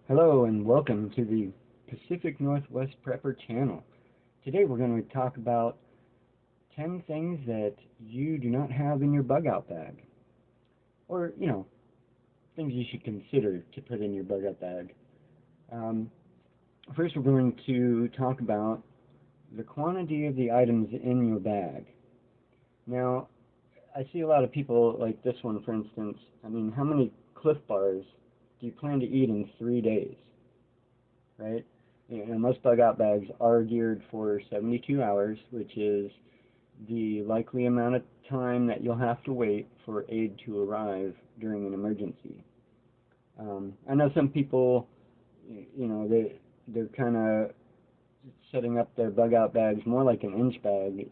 Hello and welcome to the Pacific Northwest Prepper channel. Today we're going to talk about 10 things that you do not have in your bug out bag. Or, things you should consider to put in your bug out bag. First we're going to talk about the quantity of the items in your bag. Now, I see a lot of people like this one, for instance. How many Cliff Bars do you plan to eat in 3 days? Right? Most bug out bags are geared for 72 hours, which is the likely amount of time that you'll have to wait for aid to arrive during an emergency. I know some people, they're kind of setting up their bug out bags more like an inch bag.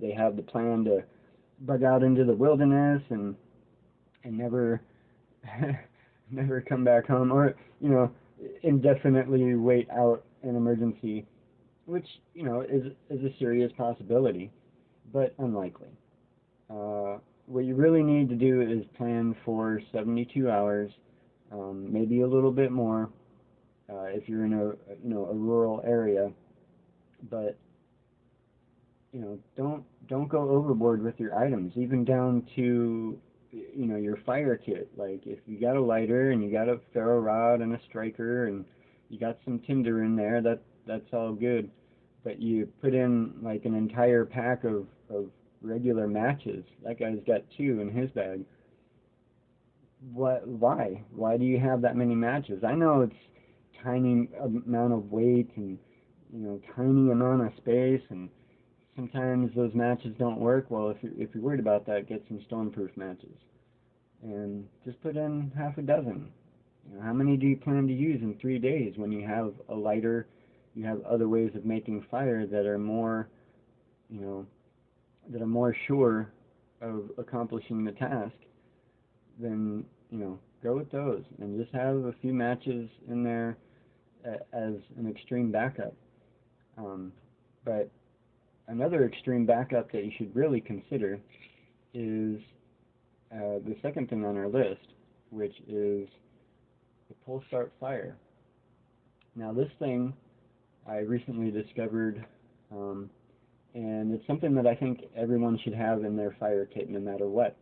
They have the plan to bug out into the wilderness and never never come back home, or indefinitely wait out an emergency, which is a serious possibility, but unlikely. What you really need to do is plan for 72 hours, maybe a little bit more if you're in a rural area, but don't go overboard with your items, even down to your fire kit. Like if you got a lighter and you got a ferro rod and a striker and you got some tinder in there, that's all good. But you put in like an entire pack of regular matches. That guy's got 2 in his bag. Why do you have that many matches? I know it's tiny amount of weight and tiny amount of space, and sometimes those matches don't work. Well, if you're worried about that, get some stormproof matches and just put in half a dozen. How many do you plan to use in 3 days when you have a lighter, you have other ways of making fire that are more, sure of accomplishing the task? Then, go with those and just have a few matches in there as an extreme backup. But another extreme backup that you should really consider is the second thing on our list, which is the pull start fire. Now this thing I recently discovered, and it's something that I think everyone should have in their fire kit no matter what.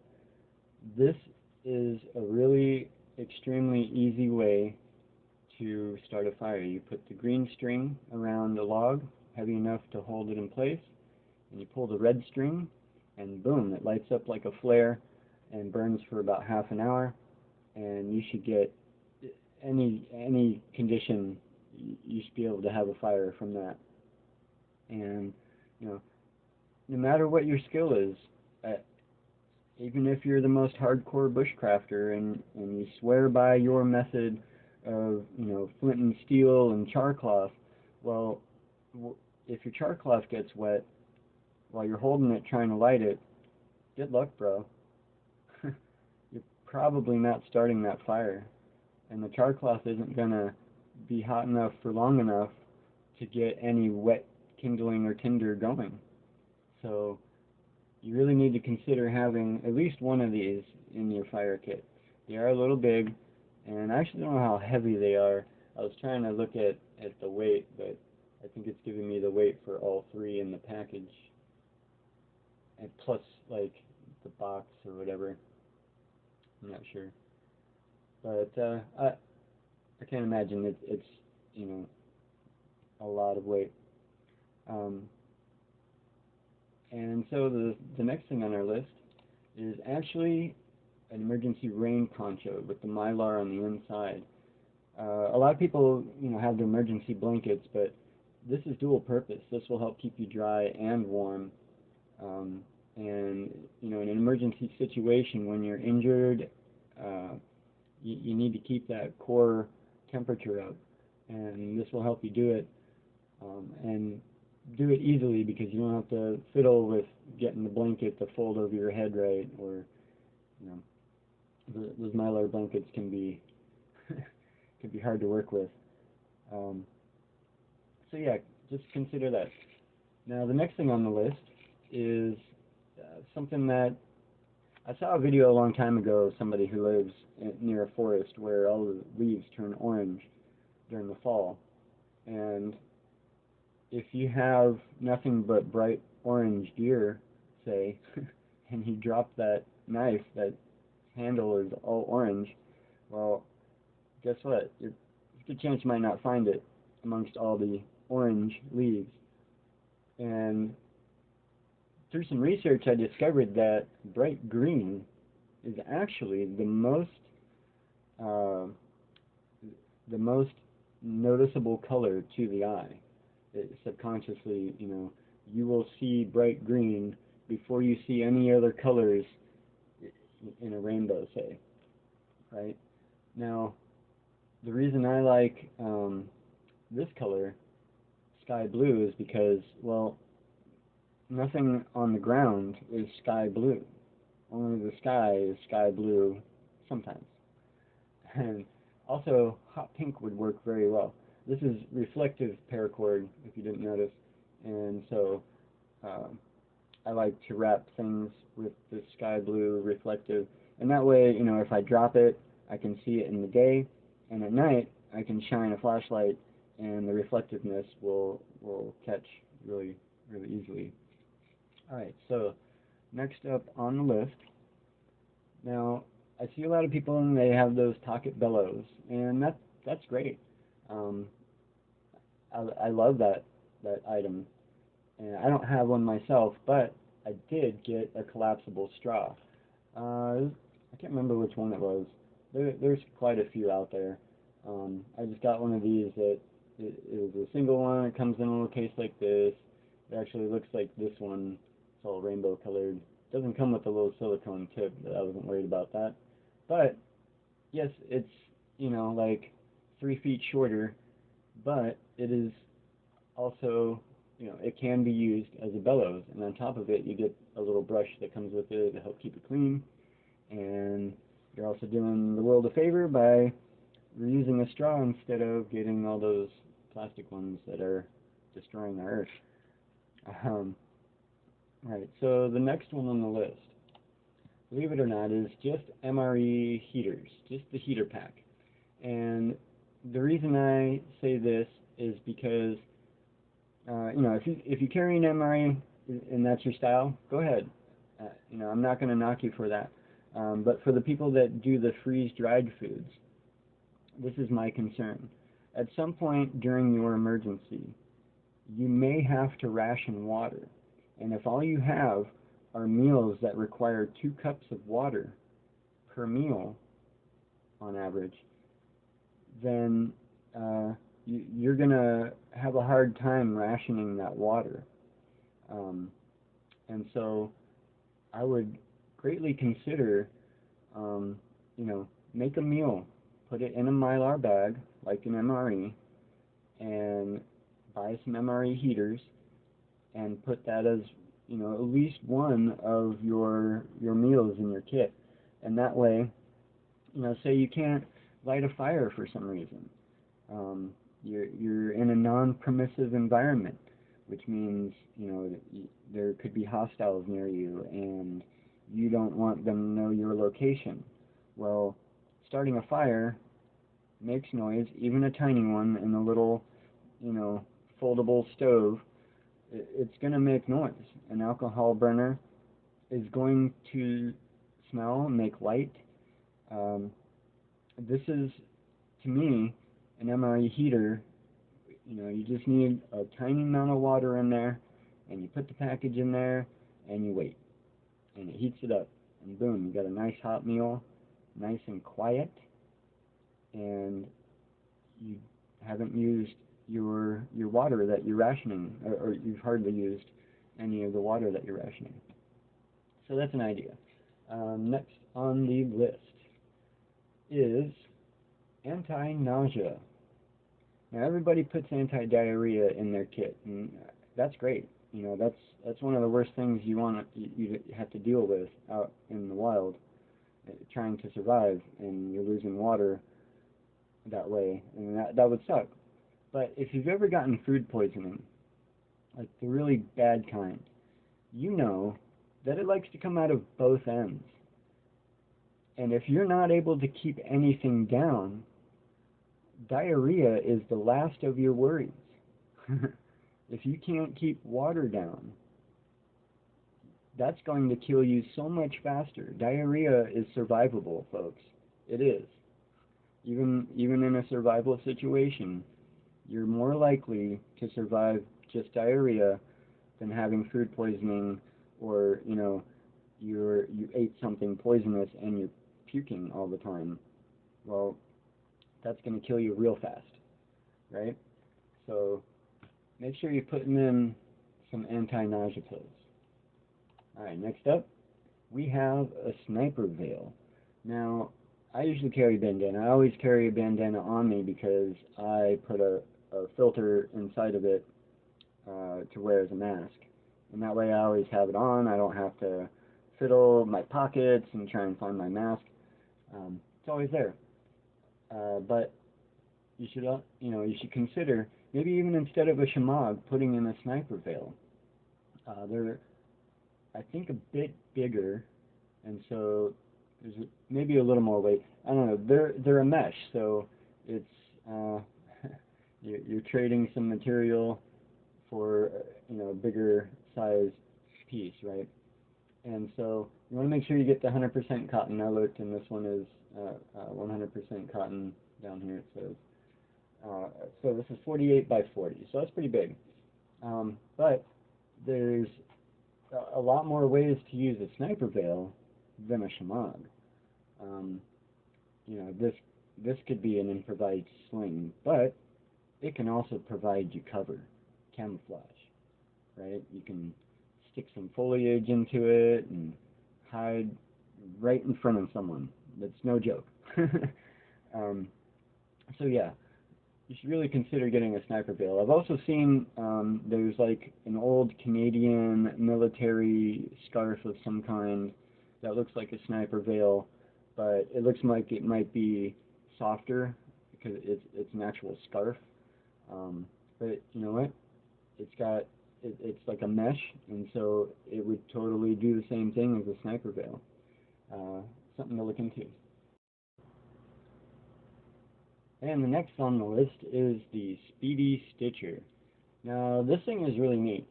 This is a really extremely easy way to start a fire. You put the green string around a log heavy enough to hold it in place, and you pull the red string, and boom, it lights up like a flare and burns for about half an hour, and you should get any condition, you should be able to have a fire from that. And no matter what your skill is, even if you're the most hardcore bushcrafter and you swear by your method of flint and steel and char cloth, well, if your char cloth gets wet while you're holding it trying to light it, good luck, bro. You're probably not starting that fire, and the char cloth isn't gonna be hot enough for long enough to get any wet kindling or tinder going. So you really need to consider having at least one of these in your fire kit. They are a little big, and I actually don't know how heavy they are. I was trying to look at the weight, but I think it's giving me the weight for all 3 in the package, and plus like the box or whatever. I'm not sure, but I can't imagine it's a lot of weight. And so the next thing on our list is actually an emergency rain poncho with the mylar on the inside. A lot of people have the emergency blankets, but this is dual purpose. This will help keep you dry and warm. And in an emergency situation, when you're injured, you need to keep that core temperature up, and this will help you do it, and do it easily, because you don't have to fiddle with getting the blanket to fold over your head right, or those mylar blankets can be can be hard to work with. So yeah, just consider that. Now the next thing on the list is something that I saw a video a long time ago of somebody who lives near a forest where all the leaves turn orange, during the fall. And if you have nothing but bright orange gear, say, and you drop that knife, that handle is all orange, well, guess what? There's a good chance you might not find it amongst all the orange leaves. And through some research, I discovered that bright green is actually uh, the most noticeable color to the eye. Subconsciously, you will see bright green before you see any other colors in a rainbow, say, right? Now, the reason I like this color, sky blue, is because, well, nothing on the ground is sky blue. Only the sky is sky blue sometimes. And also, hot pink would work very well. This is reflective paracord, if you didn't notice. And so I like to wrap things with the sky blue reflective. And that way, if I drop it, I can see it in the day. And at night, I can shine a flashlight and the reflectiveness will catch really, really easily. All right, so next up on the list. Now, I see a lot of people and they have those pocket bellows, and that's great. Um, I love that item, and I don't have one myself, but I did get a collapsible straw. I can't remember which one it was. There's quite a few out there. I just got one of these that it was a single one. It comes in a little case like this. It actually looks like this one. It's all rainbow colored. It doesn't come with a little silicone tip, but I wasn't worried about that. But yes, it's like 3 feet shorter, but it is also it can be used as a bellows, and on top of it you get a little brush that comes with it to help keep it clean, and you're also doing the world a favor by reusing a straw instead of getting all those plastic ones that are destroying our earth. Alright, so the next one on the list, believe it or not, is just MRE heaters, just the heater pack. And the reason I say this is because, if you carry an MRE and that's your style, go ahead. I'm not going to knock you for that. But for the people that do the freeze-dried foods, this is my concern. At some point during your emergency, you may have to ration water. And if all you have are meals that require 2 cups of water per meal, on average, then you're going to have a hard time rationing that water. And so I would greatly consider, make a meal, put it in a Mylar bag, like an MRE, and buy some MRE heaters, and put that as, at least one of your meals in your kit. And that way, say you can't light a fire for some reason. You're in a non-permissive environment, which means, there could be hostiles near you, and you don't want them to know your location. Well, starting a fire makes noise, even a tiny one in a little, foldable stove. It's going to make noise. An alcohol burner is going to smell, make light. This is, to me, an MRE heater. You just need a tiny amount of water in there, and you put the package in there, and you wait. And it heats it up, and boom, you got a nice hot meal, nice and quiet, and you haven't used your water that you're rationing, or you've hardly used any of the water that you're rationing. So that's an idea. Next on the list is Antinausea. Now everybody puts anti-diarrhea in their kit, and that's great. That's one of the worst things you have to deal with out in the wild, trying to survive, and you're losing water that way, and that would suck. But if you've ever gotten food poisoning, like the really bad kind, you know that it likes to come out of both ends. And if you're not able to keep anything down, diarrhea is the last of your worries. If you can't keep water down, that's going to kill you so much faster. Diarrhea is survivable, folks. It is. Even in a survival situation, you're more likely to survive just diarrhea than having food poisoning, or you ate something poisonous and you're puking all the time. Well, that's going to kill you real fast, right? So make sure you're putting in some anti-nausea pills. Alright, next up, we have a sniper veil. Now, I usually carry a bandana. I always carry a bandana on me because I put a filter inside of it to wear as a mask. And that way I always have it on. I don't have to fiddle my pockets and try and find my mask. It's always there. But you should consider maybe even instead of a shemagh, putting in a sniper veil. They're, I think, a bit bigger, and so there's maybe a little more weight. I don't know. They're a mesh, so it's you're trading some material for a bigger size piece, right? And so you want to make sure you get the 100% cotton. I looked, and this one is 100% cotton down here. It says. So this is 48 by 40, so that's pretty big. But there's a lot more ways to use a sniper veil than a shemagh. This could be an improvised sling, but it can also provide you cover, camouflage, right? You can stick some foliage into it and hide right in front of someone. That's no joke. So yeah, you should really consider getting a sniper veil. I've also seen there's like an old Canadian military scarf of some kind that looks like a sniper veil, but it looks like it might be softer because it's an actual scarf. But you know what? It's like a mesh, and so it would totally do the same thing as a sniper veil. Something to look into. And the next on the list is the Speedy Stitcher. Now, this thing is really neat.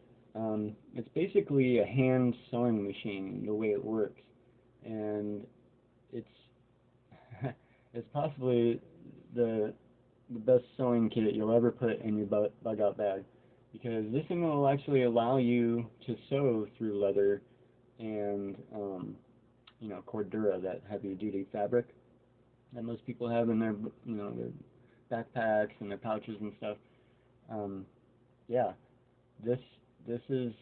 It's basically a hand sewing machine, the way it works. And it's it's possibly the best sewing kit you'll ever put in your bug out bag, because this thing will actually allow you to sew through leather and cordura, that heavy duty fabric that most people have in their their backpacks and their pouches and stuff. Yeah, this is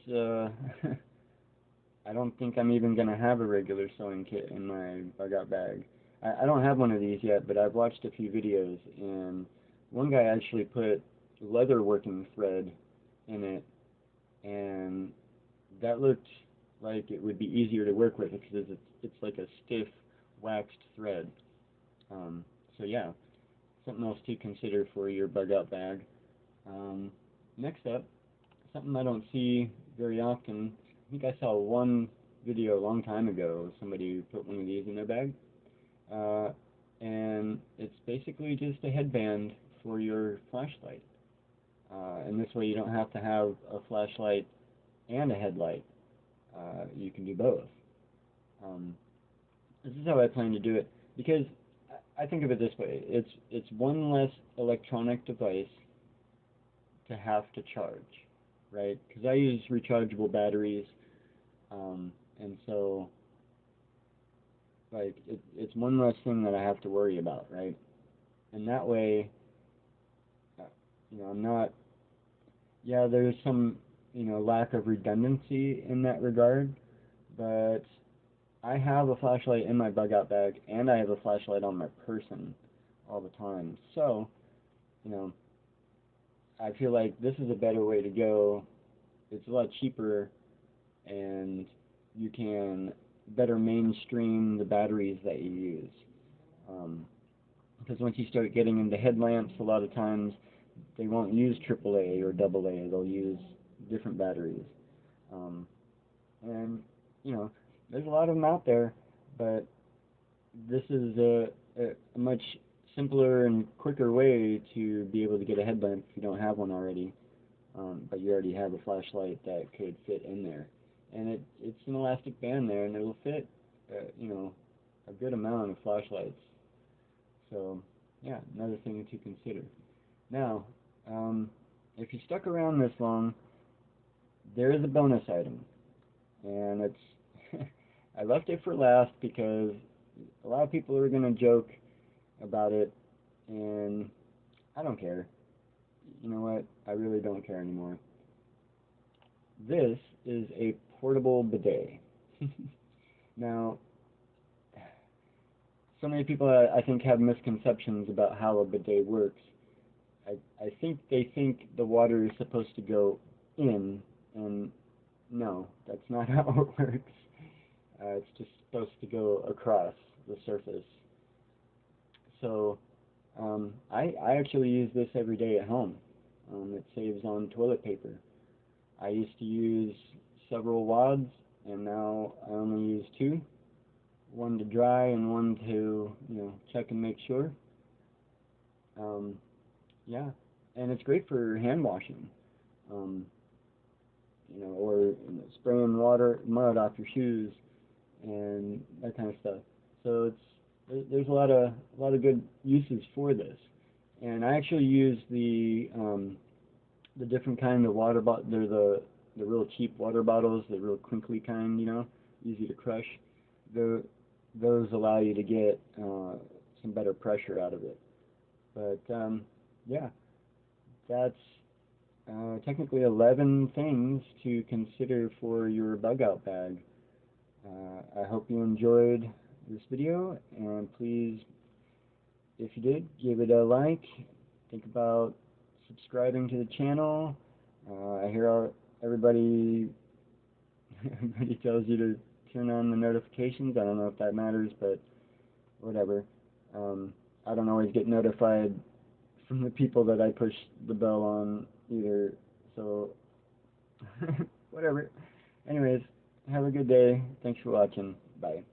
I don't think I'm even gonna have a regular sewing kit in my bug out bag. I don't have one of these yet, but I've watched a few videos, and one guy actually put leather working thread in it, and that looked like it would be easier to work with because it's like a stiff waxed thread. So yeah, something else to consider for your bug out bag. Next up, something I don't see very often. I think I saw one video a long time ago, somebody put one of these in their bag. And it's basically just a headband for your flashlight. And this way you don't have to have a flashlight and a headlight. You can do both. This is how I plan to do it, because I think of it this way. It's one less electronic device to have to charge, right? Because I use rechargeable batteries, and so like it's one less thing that I have to worry about, right? And that way, I'm not. Yeah, there's some lack of redundancy in that regard, but I have a flashlight in my bug out bag, and I have a flashlight on my person all the time. So, I feel like this is a better way to go. It's a lot cheaper, and you can better mainstream the batteries that you use. Because once you start getting into headlamps, a lot of times they won't use AAA or AA. They'll use different batteries. And, there's a lot of them out there, but this is a much simpler and quicker way to be able to get a headlamp if you don't have one already, but you already have a flashlight that could fit in there. And it's an elastic band there, and it'll fit, you know, a good amount of flashlights. So, yeah, another thing to consider. Now, if you stuck around this long, there is a bonus item, and it's I left it for last because a lot of people are going to joke about it, and I don't care. You know what? I really don't care anymore. This is a portable bidet. Now, so many people I think have misconceptions about how a bidet works. I think they think the water is supposed to go in, and no, that's not how it works. It's just supposed to go across the surface. So I actually use this every day at home. It saves on toilet paper. I used to use several wads, and now I only use two. One to dry and one to, you know, check and make sure. Yeah, and it's great for hand washing. Um, you know, or you know, spraying mud off your shoes, and that kind of stuff. So there's a lot of good uses for this. And I actually use the different kind of water bottle. They're the real cheap water bottles, the real crinkly kind, you know, easy to crush. Those allow you to get some better pressure out of it. But yeah, that's technically 11 things to consider for your bug out bag. I hope you enjoyed this video, and please, if you did, give it a like. Think about subscribing to the channel. I hear everybody tells you to turn on the notifications. I don't know if that matters, but whatever. I don't always get notified from the people that I push the bell on either, so whatever. Anyways, have a good day. Thanks for watching. Bye.